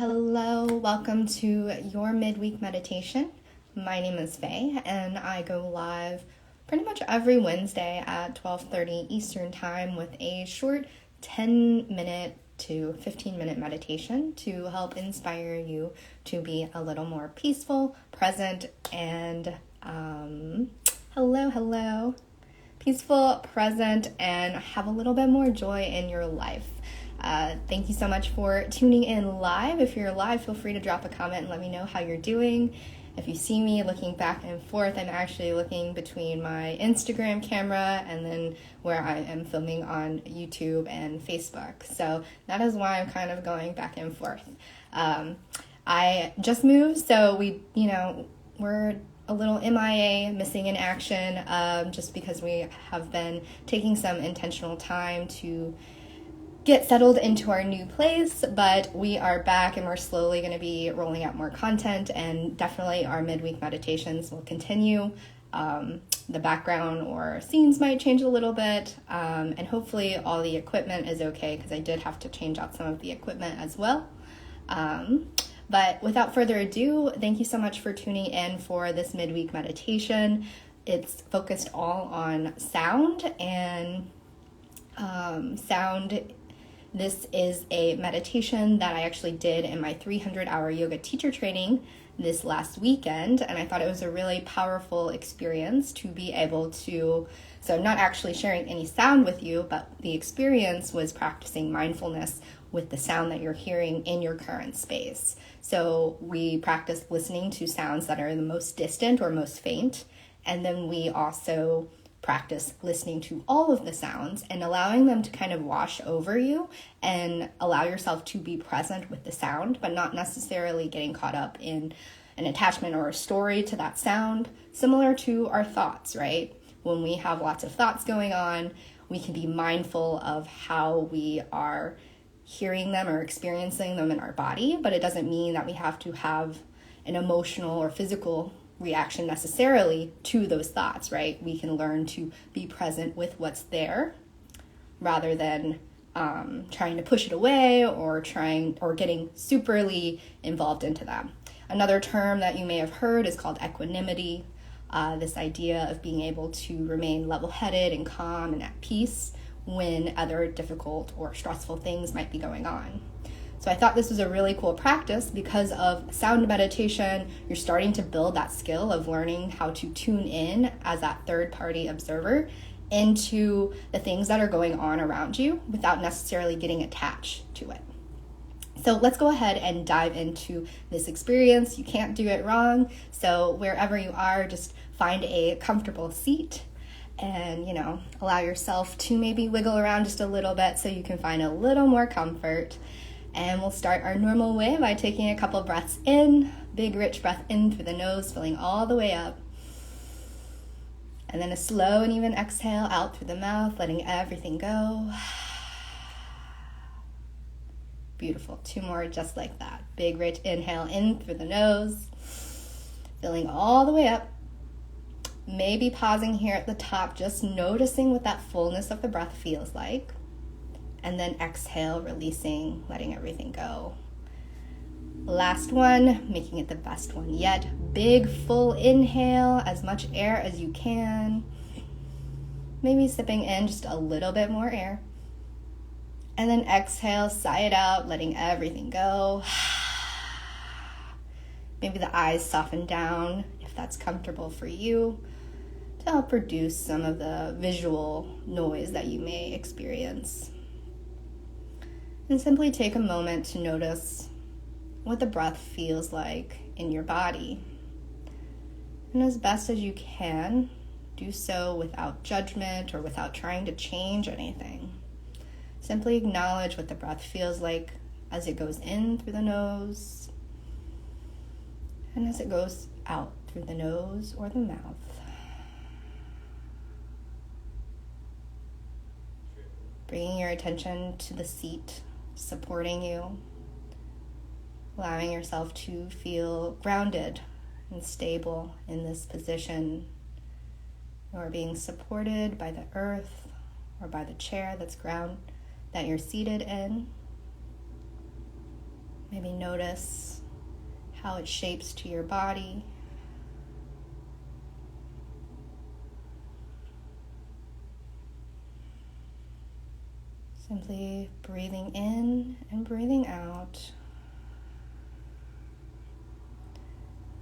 Hello, welcome to your midweek meditation. My name is Faye and I go live pretty much every Wednesday at 12:30 Eastern Time with a short 10-minute to 15-minute meditation to help inspire you to be a little more peaceful, present, and peaceful, present, and have a little bit more joy in your life. Thank you so much for tuning in live. If you're live, feel free to drop a comment and let me know how you're doing. If you see me looking back and forth, I'm actually looking between my Instagram camera and then where I am filming on YouTube and Facebook. So that is why I'm kind of going back and forth. I just moved, so we're a little MIA, missing in action, just because we have been taking some intentional time to get settled into our new place, but we are back and we're slowly going to be rolling out more content, and definitely our midweek meditations will continue. The background or scenes might change a little bit, and hopefully all the equipment is okay because I did have to change out some of the equipment as well. But without further ado, thank you so much for tuning in for this midweek meditation. It's focused all on sound and sound. This is a meditation that I actually did in my 300-hour yoga teacher training this last weekend, and I thought it was a really powerful experience to be able to, so I'm not actually sharing any sound with you, but the experience was practicing mindfulness with the sound that you're hearing in your current space. So we practiced listening to sounds that are the most distant or most faint, and then we also practice listening to all of the sounds and allowing them to kind of wash over you and allow yourself to be present with the sound, but not necessarily getting caught up in an attachment or a story to that sound, similar to our thoughts, right? When we have lots of thoughts going on, we can be mindful of how we are hearing them or experiencing them in our body, but it doesn't mean that we have to have an emotional or physical reaction necessarily to those thoughts, right? We can learn to be present with what's there rather than trying to push it away or getting superly involved into them. Another term that you may have heard is called equanimity, this idea of being able to remain level-headed and calm and at peace when other difficult or stressful things might be going on. So I thought this was a really cool practice because of sound meditation. You're starting to build that skill of learning how to tune in as that third-party observer into the things that are going on around you without necessarily getting attached to it. So let's go ahead and dive into this experience. You can't do it wrong. So wherever you are, just find a comfortable seat and, allow yourself to maybe wiggle around just a little bit so you can find a little more comfort. And we'll start our normal way by taking a couple breaths in, big rich breath in through the nose, filling all the way up. And then a slow and even exhale out through the mouth, letting everything go. Beautiful. 2 more just like that. Big rich inhale in through the nose, filling all the way up. Maybe pausing here at the top, just noticing what that fullness of the breath feels like. And then exhale, releasing, letting everything go. Last one, making it the best one yet. Big, full inhale, as much air as you can. Maybe sipping in just a little bit more air. And then exhale, sigh it out, letting everything go. Maybe the eyes soften down if that's comfortable for you, to help reduce some of the visual noise that you may experience. And simply take a moment to notice what the breath feels like in your body. And as best as you can, do so without judgment or without trying to change anything. Simply acknowledge what the breath feels like as it goes in through the nose and as it goes out through the nose or the mouth. Bringing your attention to the seat supporting you, allowing yourself to feel grounded and stable in this position. You are being supported by the earth or by the chair that you're seated in. Maybe notice how it shapes to your body. Simply breathing in and breathing out.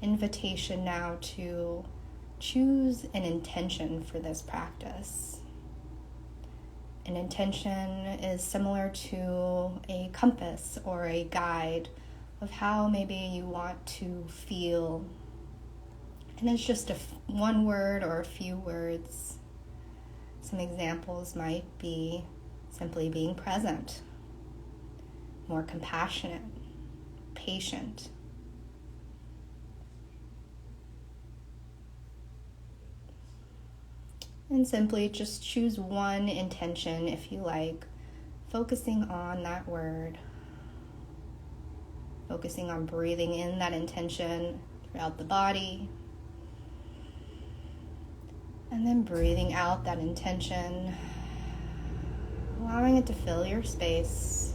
Invitation now to choose an intention for this practice. An intention is similar to a compass or a guide of how maybe you want to feel. And it's just one word or a few words. Some examples might be simply being present, more compassionate, patient. And simply just choose one intention if you like, focusing on that word, focusing on breathing in that intention throughout the body, and then breathing out that intention, allowing it to fill your space,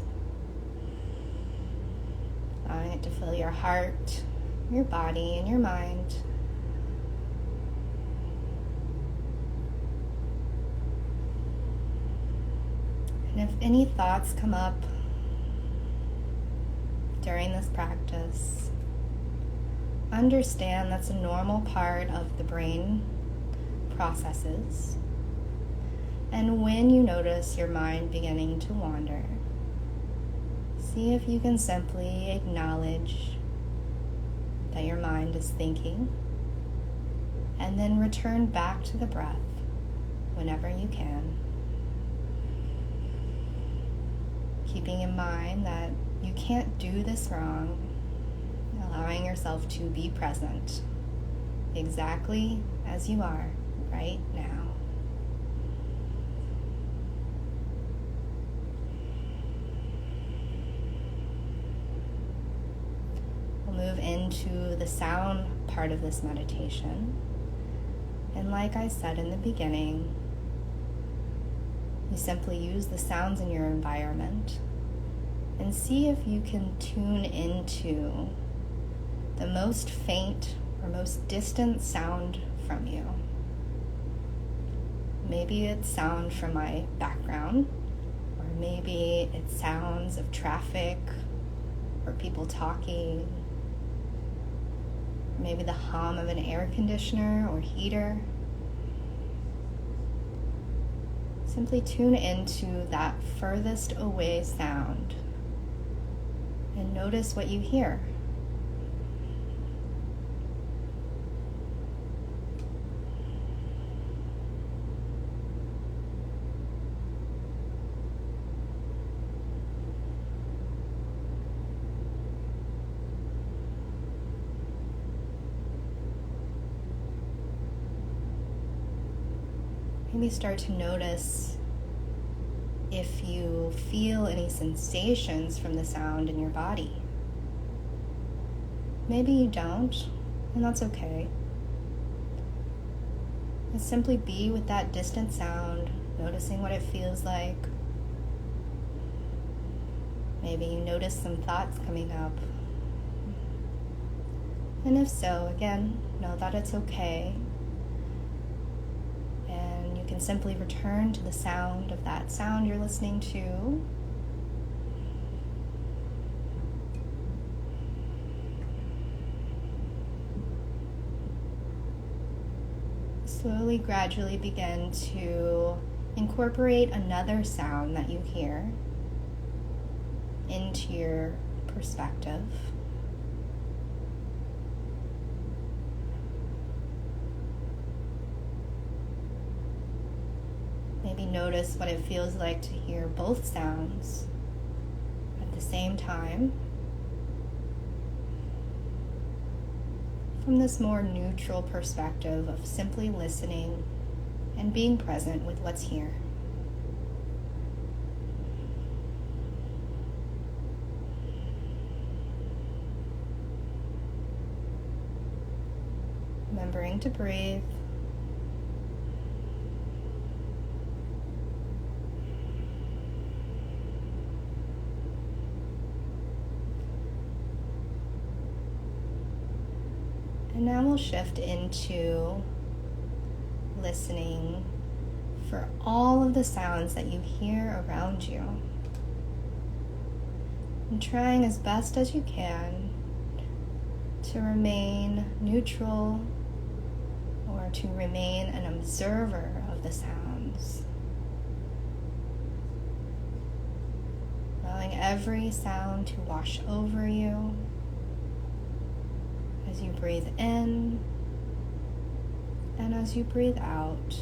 allowing it to fill your heart, your body, and your mind. And if any thoughts come up during this practice, understand that's a normal part of the brain processes. And when you notice your mind beginning to wander, see if you can simply acknowledge that your mind is thinking, and then return back to the breath whenever you can. Keeping in mind that you can't do this wrong, allowing yourself to be present exactly as you are right now. We'll move into the sound part of this meditation. And like I said in the beginning, you simply use the sounds in your environment and see if you can tune into the most faint or most distant sound from you. Maybe it's sound from my background, or maybe it's sounds of traffic or people talking, or maybe the hum of an air conditioner or heater. Simply tune into that furthest away sound and notice what you hear. Maybe start to notice if you feel any sensations from the sound in your body. Maybe you don't, and that's okay. Just simply be with that distant sound, noticing what it feels like. Maybe you notice some thoughts coming up. And if so, again, know that it's okay. You can simply return to the sound of that sound you're listening to. Slowly, gradually begin to incorporate another sound that you hear into your perspective. Maybe notice what it feels like to hear both sounds at the same time. From this more neutral perspective of simply listening and being present with what's here. Remembering to breathe. And now we'll shift into listening for all of the sounds that you hear around you. And trying as best as you can to remain neutral or to remain an observer of the sounds. Allowing every sound to wash over you as you breathe in and as you breathe out.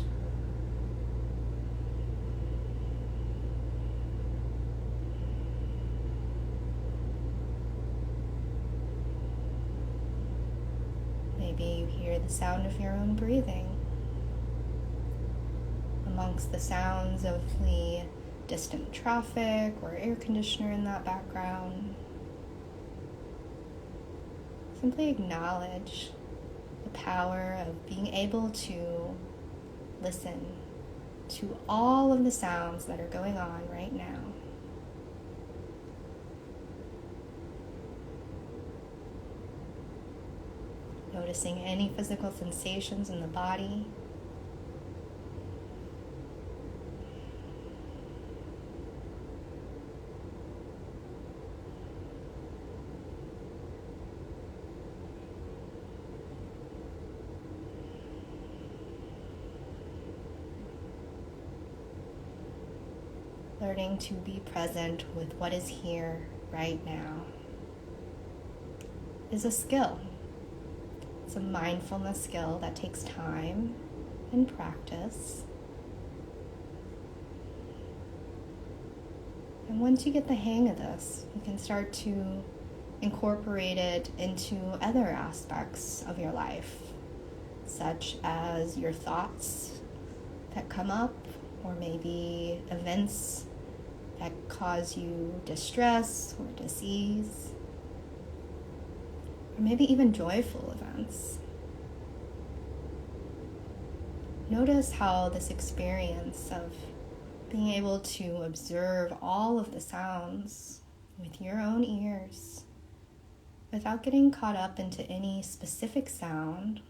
Maybe you hear the sound of your own breathing amongst the sounds of the distant traffic or air conditioner in that background. Simply acknowledge the power of being able to listen to all of the sounds that are going on right now. Noticing any physical sensations in the body. Learning to be present with what is here right now is a skill. It's a mindfulness skill that takes time and practice. And once you get the hang of this, you can start to incorporate it into other aspects of your life, such as your thoughts that come up, or maybe events that cause you distress or disease, or maybe even joyful events. Notice how this experience of being able to observe all of the sounds with your own ears, without getting caught up into any specific sound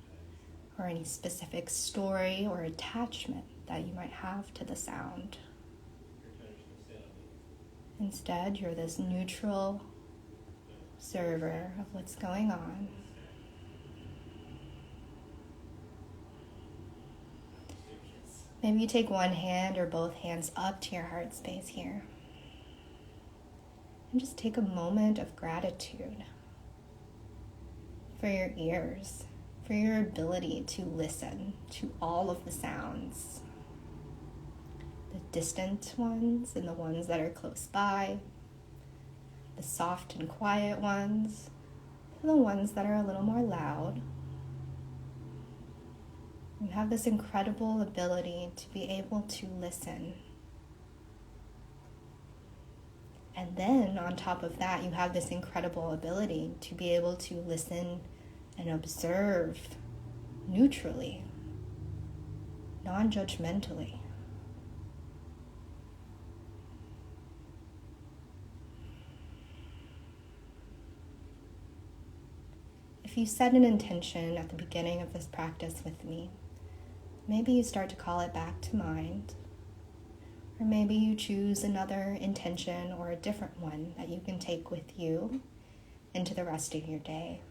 or any specific story or attachment that you might have to the sound. Instead, you're this neutral observer of what's going on. Maybe you take one hand or both hands up to your heart space here. And just take a moment of gratitude for your ears, for your ability to listen to all of the sounds. The distant ones and the ones that are close by, the soft and quiet ones, and the ones that are a little more loud. You have this incredible ability to be able to listen. And then on top of that, you have this incredible ability to be able to listen and observe neutrally, non-judgmentally. If you set an intention at the beginning of this practice with me, maybe you start to call it back to mind, or maybe you choose another intention or a different one that you can take with you into the rest of your day.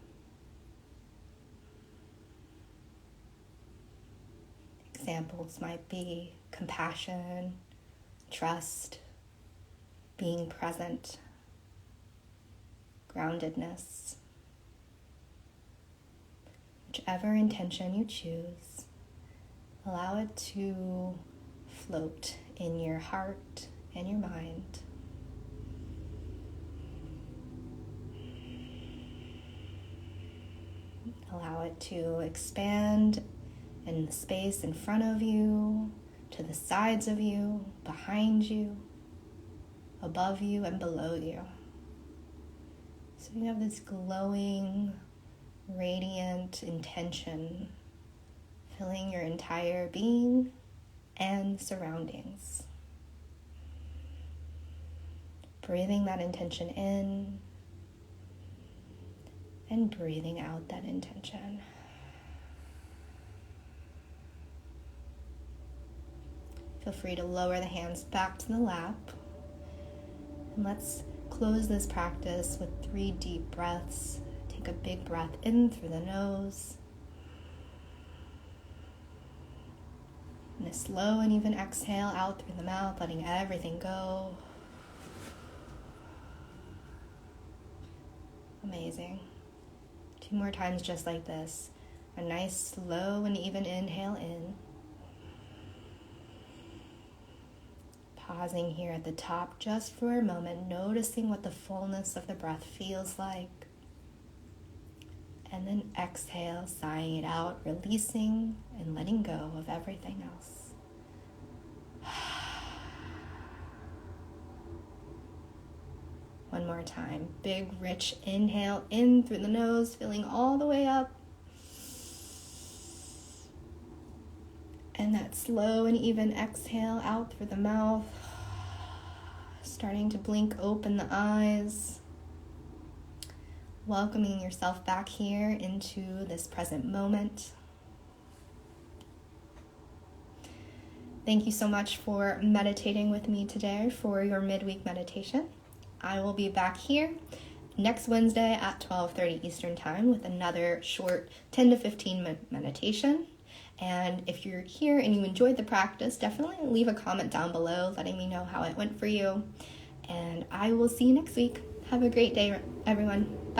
Examples might be compassion, trust, being present, groundedness. Whichever intention you choose, allow it to float in your heart and your mind. Allow it to expand in the space in front of you, to the sides of you, behind you, above you, and below you. So you have this glowing, radiant intention filling your entire being and surroundings. Breathing that intention in and breathing out that intention. Feel free to lower the hands back to the lap. And let's close this practice with 3 deep breaths. Take a big breath in through the nose. And a slow and even exhale out through the mouth, letting everything go. Amazing. 2 more times just like this. A nice slow and even inhale in. Pausing here at the top just for a moment, noticing what the fullness of the breath feels like. And then exhale, sighing it out, releasing and letting go of everything else. One more time. Big, rich inhale in through the nose, filling all the way up. And that slow and even exhale out through the mouth. Starting to blink open the eyes. Welcoming yourself back here into this present moment. Thank you so much for meditating with me today for your midweek meditation. I will be back here next Wednesday at 12:30 Eastern Time with another short 10 to 15 minute meditation. And if you're here and you enjoyed the practice, definitely leave a comment down below letting me know how it went for you. And I will see you next week. Have a great day, everyone. Bye.